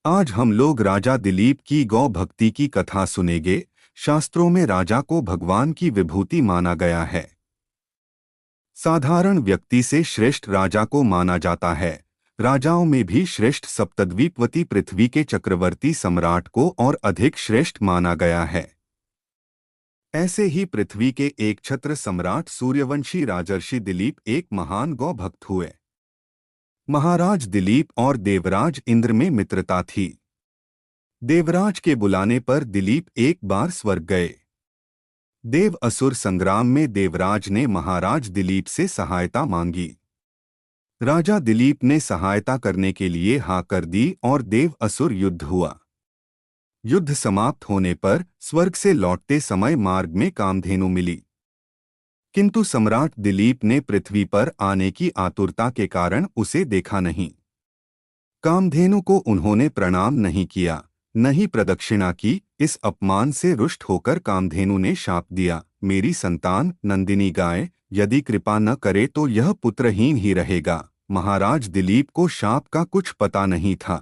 आज हम लोग राजा दिलीप की गौ भक्ति की कथा सुनेंगे। शास्त्रों में राजा को भगवान की विभूति माना गया है। साधारण व्यक्ति से श्रेष्ठ राजा को माना जाता है। राजाओं में भी श्रेष्ठ सप्तद्वीपवती पृथ्वी के चक्रवर्ती सम्राट को और अधिक श्रेष्ठ माना गया है। ऐसे ही पृथ्वी के एक छत्र सम्राट सूर्यवंशी राजर्षि दिलीप एक महान गौ भक्त हुए। महाराज दिलीप और देवराज इंद्र में मित्रता थी। देवराज के बुलाने पर दिलीप एक बार स्वर्ग गए। देव असुर संग्राम में देवराज ने महाराज दिलीप से सहायता मांगी। राजा दिलीप ने सहायता करने के लिए हाँ कर दी और देव असुर युद्ध हुआ। युद्ध समाप्त होने पर स्वर्ग से लौटते समय मार्ग में कामधेनु मिली, किंतु सम्राट दिलीप ने पृथ्वी पर आने की आतुरता के कारण उसे देखा नहीं। कामधेनु को उन्होंने प्रणाम नहीं किया, न ही प्रदक्षिणा की। इस अपमान से रुष्ट होकर कामधेनु ने शाप दिया, मेरी संतान नंदिनी गाय यदि कृपा न करे तो यह पुत्रहीन ही रहेगा। महाराज दिलीप को शाप का कुछ पता नहीं था,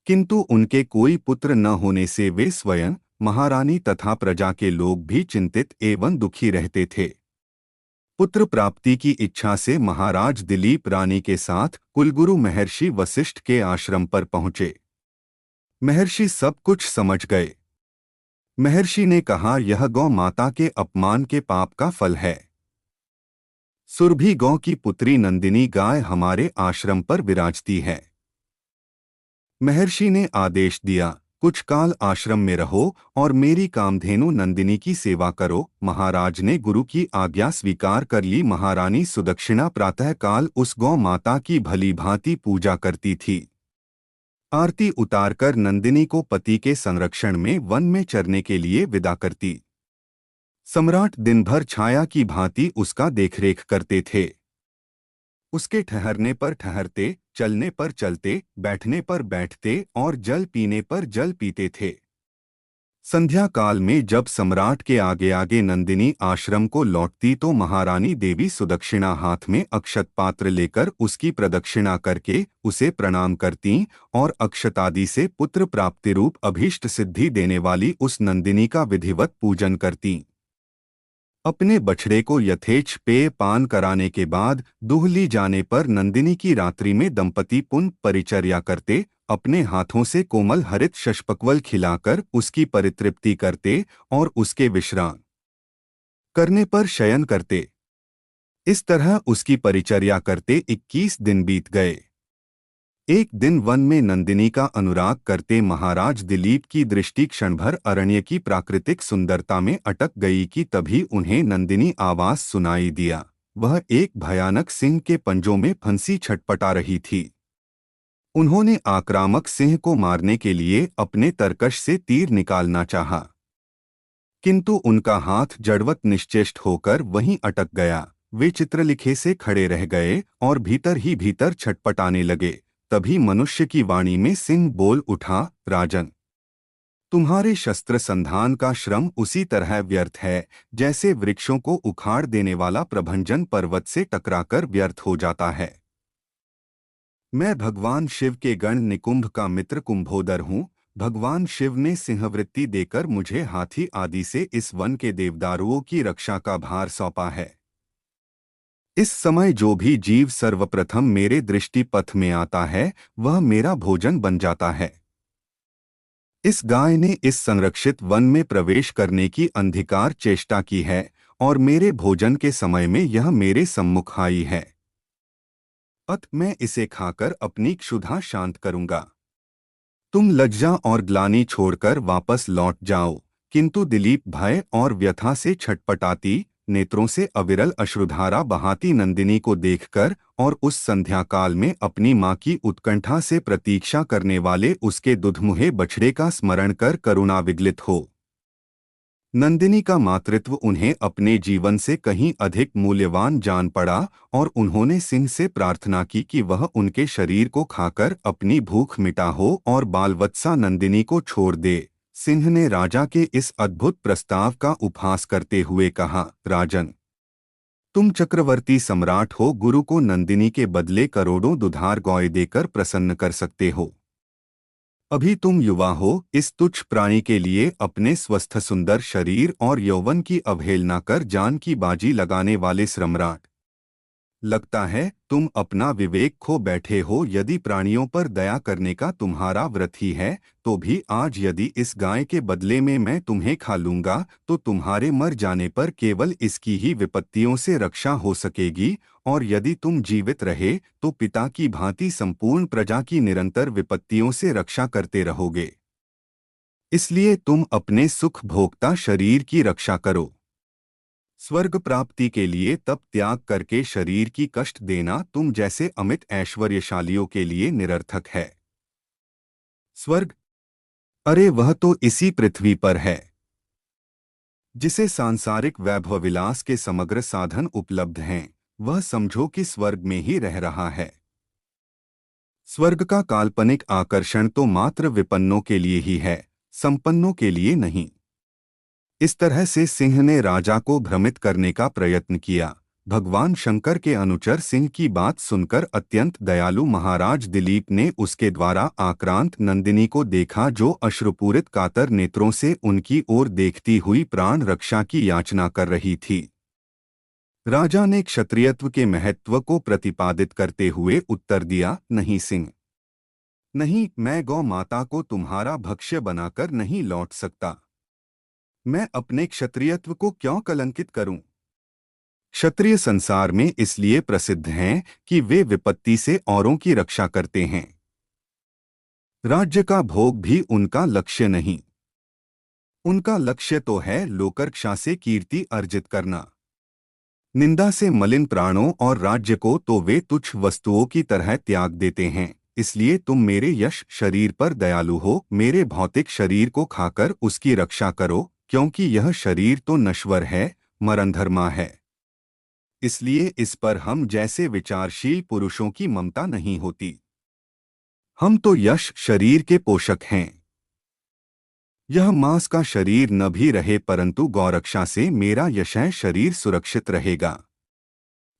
किंतु उनके कोई पुत्र न होने से वे स्वयं, महारानी तथा प्रजा के लोग भी चिंतित एवं दुखी रहते थे। पुत्र प्राप्ति की इच्छा से महाराज दिलीप रानी के साथ कुलगुरु महर्षि वशिष्ठ के आश्रम पर पहुंचे। महर्षि सब कुछ समझ गए। महर्षि ने कहा, यह गौ माता के अपमान के पाप का फल है। सुरभि गौ की पुत्री नंदिनी गाय हमारे आश्रम पर विराजती है। महर्षि ने आदेश दिया, कुछ काल आश्रम में रहो और मेरी कामधेनु नंदिनी की सेवा करो। महाराज ने गुरु की आज्ञा स्वीकार कर ली। महारानी सुदक्षिणा प्रातःकाल उस गौ माता की भली भांति पूजा करती थी। आरती उतारकर नंदिनी को पति के संरक्षण में वन में चरने के लिए विदा करती। सम्राट दिन भर छाया की भांति उसका देखरेख करते थे। उसके ठहरने पर ठहरते, चलने पर चलते, बैठने पर बैठते और जल पीने पर जल पीते थे। संध्या काल में जब सम्राट के आगे आगे नंदिनी आश्रम को लौटती तो महारानी देवी सुदक्षिणा हाथ में अक्षत पात्र लेकर उसकी प्रदक्षिणा करके उसे प्रणाम करती और अक्षतादि से पुत्र प्राप्ति रूप अभीष्ट सिद्धि देने वाली उस नंदिनी का विधिवत पूजन करती। अपने बछड़े को यथेच्छ पेय पान कराने के बाद दूहली जाने पर नंदिनी की रात्रि में दंपति पुण्य परिचर्या करते। अपने हाथों से कोमल हरित शष्पकवल खिलाकर उसकी परितृप्ति करते और उसके विश्राम करने पर शयन करते। इस तरह उसकी परिचर्या करते 21 दिन बीत गए। एक दिन वन में नंदिनी का अनुराग करते महाराज दिलीप की दृष्टि क्षणभर अरण्य की प्राकृतिक सुंदरता में अटक गई कि तभी उन्हें नंदिनी आवाज सुनाई दिया। वह एक भयानक सिंह के पंजों में फंसी छटपटा रही थी। उन्होंने आक्रामक सिंह को मारने के लिए अपने तरकश से तीर निकालना चाहा, किंतु उनका हाथ जड़वत निश्चेष्ट होकर वहीं अटक गया। वे चित्रलिखे से खड़े रह गए और भीतर ही भीतर छटपटाने लगे। तभी मनुष्य की वाणी में सिंह बोल उठा, राजन, तुम्हारे शस्त्र संधान का श्रम उसी तरह व्यर्थ है जैसे वृक्षों को उखाड़ देने वाला प्रभंजन पर्वत से टकराकर व्यर्थ हो जाता है। मैं भगवान शिव के गण निकुंभ का मित्र कुंभोदर हूँ। भगवान शिव ने सिंहवृत्ति देकर मुझे हाथी आदि से इस वन के देवदारुओं की रक्षा का भार सौंपा है। इस समय जो भी जीव सर्वप्रथम मेरे दृष्टि पथ में आता है वह मेरा भोजन बन जाता है। इस गाय ने इस संरक्षित वन में प्रवेश करने की अंधिकार चेष्टा की है और मेरे भोजन के समय में यह मेरे सम्मुख आई है। अत मैं इसे खाकर अपनी क्षुधा शांत करूंगा। तुम लज्जा और ग्लानि छोड़कर वापस लौट जाओ। किंतु दिलीप भय और व्यथा से छटपटाती, नेत्रों से अविरल अश्रुधारा बहाती नंदिनी को देखकर और उस संध्या काल में अपनी मां की उत्कंठा से प्रतीक्षा करने वाले उसके दुधमुहे बछड़े का स्मरण कर करुणा विगलित हो। नंदिनी का मातृत्व उन्हें अपने जीवन से कहीं अधिक मूल्यवान जान पड़ा और उन्होंने सिंह से प्रार्थना की कि वह उनके शरीर को खाकर अपनी भूख मिटा हो और बालवत्सा नंदिनी को छोड़ दे। सिंह ने राजा के इस अद्भुत प्रस्ताव का उपहास करते हुए कहा, राजन, तुम चक्रवर्ती सम्राट हो, गुरु को नंदिनी के बदले करोड़ों दुधार गौएं देकर प्रसन्न कर सकते हो। अभी तुम युवा हो, इस तुच्छ प्राणी के लिए अपने स्वस्थ सुंदर शरीर और यौवन की अवहेलना कर जान की बाजी लगाने वाले सम्राट। लगता है तुम अपना विवेक खो बैठे हो। यदि प्राणियों पर दया करने का तुम्हारा व्रत ही है, तो भी आज यदि इस गाय के बदले में मैं तुम्हें खा लूंगा, तो तुम्हारे मर जाने पर केवल इसकी ही विपत्तियों से रक्षा हो सकेगी, और यदि तुम जीवित रहे तो पिता की भांति संपूर्ण प्रजा की निरंतर विपत्तियों से रक्षा करते रहोगे। इसलिए तुम अपने सुख भोगता शरीर की रक्षा करो। स्वर्ग प्राप्ति के लिए तप त्याग करके शरीर की कष्ट देना तुम जैसे अमित ऐश्वर्यशालियों के लिए निरर्थक है। स्वर्ग, अरे वह तो इसी पृथ्वी पर है, जिसे सांसारिक वैभव विलास के समग्र साधन उपलब्ध हैं। वह समझो कि स्वर्ग में ही रह रहा है। स्वर्ग का काल्पनिक आकर्षण तो मात्र विपन्नों के लिए ही है, संपन्नों के लिए नहीं। इस तरह से सिंह ने राजा को भ्रमित करने का प्रयत्न किया। भगवान शंकर के अनुचर सिंह की बात सुनकर अत्यंत दयालु महाराज दिलीप ने उसके द्वारा आक्रांत नंदिनी को देखा, जो अश्रुपूरित कातर नेत्रों से उनकी ओर देखती हुई प्राण रक्षा की याचना कर रही थी। राजा ने क्षत्रियत्व के महत्व को प्रतिपादित करते हुए उत्तर दिया, नहीं सिंह, नहीं, मैं गौ माता को तुम्हारा भक्ष्य बनाकर नहीं लौट सकता। मैं अपने क्षत्रियत्व को क्यों कलंकित करूं? क्षत्रिय संसार में इसलिए प्रसिद्ध हैं कि वे विपत्ति से औरों की रक्षा करते हैं। राज्य का भोग भी उनका लक्ष्य नहीं। उनका लक्ष्य तो है लोकरक्षा से कीर्ति अर्जित करना। निंदा से मलिन प्राणों और राज्य को तो वे तुच्छ वस्तुओं की तरह त्याग देते हैं। इसलिए तुम मेरे यश शरीर पर दयालु हो, मेरे भौतिक शरीर को खाकर उसकी रक्षा करो, क्योंकि यह शरीर तो नश्वर है, मरणधर्मा है। इसलिए इस पर हम जैसे विचारशील पुरुषों की ममता नहीं होती। हम तो यश शरीर के पोषक हैं। यह मांस का शरीर न भी रहे, परंतु गौरक्षा से मेरा यशः शरीर सुरक्षित रहेगा।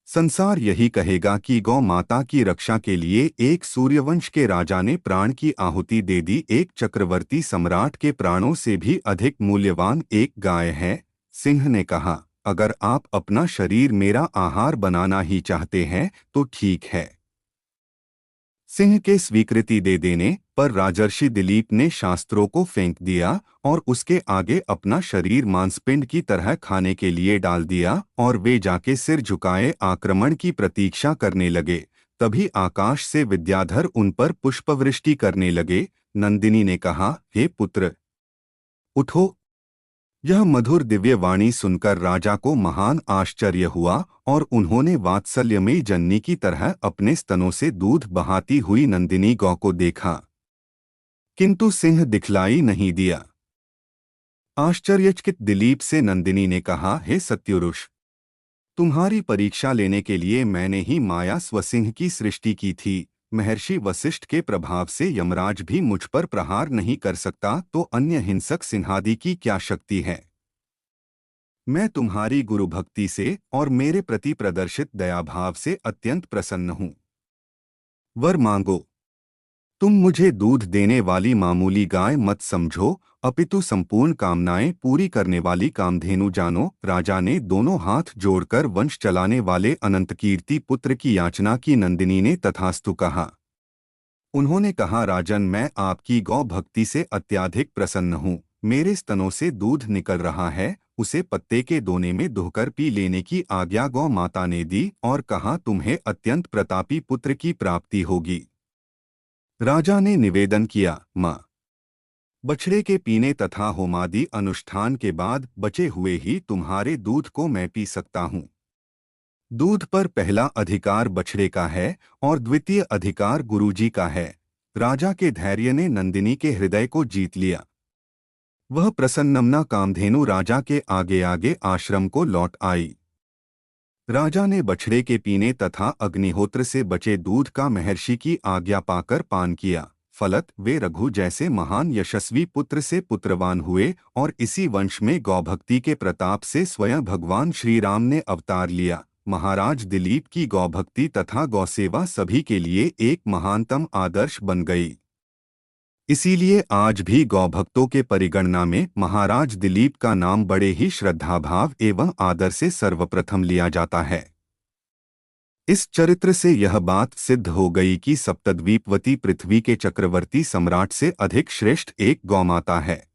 संसार यही कहेगा कि गौ माता की रक्षा के लिए एक सूर्यवंश के राजा ने प्राण की आहुति दे दी। एक चक्रवर्ती सम्राट के प्राणों से भी अधिक मूल्यवान एक गाय है। सिंह ने कहा, अगर आप अपना शरीर मेरा आहार बनाना ही चाहते हैं तो ठीक है। सिंह के स्वीकृति दे देने पर राजर्षि दिलीप ने शास्त्रों को फेंक दिया और उसके आगे अपना शरीर मांसपिंड की तरह खाने के लिए डाल दिया, और वे जाके सिर झुकाए आक्रमण की प्रतीक्षा करने लगे। तभी आकाश से विद्याधर उन पर पुष्पवृष्टि करने लगे। नंदिनी ने कहा, हे पुत्र, उठो। यह मधुर दिव्य वाणी सुनकर राजा को महान आश्चर्य हुआ, और उन्होंने वात्सल्यमयी जननी की तरह अपने स्तनों से दूध बहाती हुई नंदिनी गौ को देखा, किंतु सिंह दिखलाई नहीं दिया। आश्चर्यचकित दिलीप से नंदिनी ने कहा, हे सत्युरुष, तुम्हारी परीक्षा लेने के लिए मैंने ही माया स्वसिंह की सृष्टि की थी। महर्षि वशिष्ठ के प्रभाव से यमराज भी मुझ पर प्रहार नहीं कर सकता, तो अन्य हिंसक सिंहादि की क्या शक्ति है? मैं तुम्हारी गुरु भक्ति से और मेरे प्रति प्रदर्शित दयाभाव से अत्यंत प्रसन्न हूँ। वर मांगो। तुम मुझे दूध देने वाली मामूली गाय मत समझो, अपितु संपूर्ण कामनाएं पूरी करने वाली कामधेनु जानो। राजा ने दोनों हाथ जोड़कर वंश चलाने वाले अनंतकीर्ति पुत्र की याचना की। नंदिनी ने तथास्तु कहा। उन्होंने कहा, राजन, मैं आपकी गौ भक्ति से अत्याधिक प्रसन्न हूँ। मेरे स्तनों से दूध निकल रहा है, उसे पत्ते के दोने में दुहकर पी लेने की आज्ञा गौ माता ने दी और कहा, तुम्हें अत्यंत प्रतापी पुत्र की प्राप्ति होगी। राजा ने निवेदन किया, माँ, बछड़े के पीने तथा होमादि अनुष्ठान के बाद बचे हुए ही तुम्हारे दूध को मैं पी सकता हूँ। दूध पर पहला अधिकार बछड़े का है और द्वितीय अधिकार गुरुजी का है। राजा के धैर्य ने नंदिनी के हृदय को जीत लिया। वह प्रसन्नमना कामधेनु राजा के आगे आगे आश्रम को लौट आई। राजा ने बछड़े के पीने तथा अग्निहोत्र से बचे दूध का महर्षि की आज्ञा पाकर पान किया। फलत वे रघु जैसे महान यशस्वी पुत्र से पुत्रवान हुए, और इसी वंश में गौभक्ति के प्रताप से स्वयं भगवान श्री राम ने अवतार लिया। महाराज दिलीप की गौभक्ति तथा गौसेवा सभी के लिए एक महानतम आदर्श बन गई। इसीलिए आज भी गौभक्तों के परिगणना में महाराज दिलीप का नाम बड़े ही श्रद्धाभाव एवं आदर से सर्वप्रथम लिया जाता है। इस चरित्र से यह बात सिद्ध हो गई कि सप्तद्वीपवती पृथ्वी के चक्रवर्ती सम्राट से अधिक श्रेष्ठ एक गौमाता है।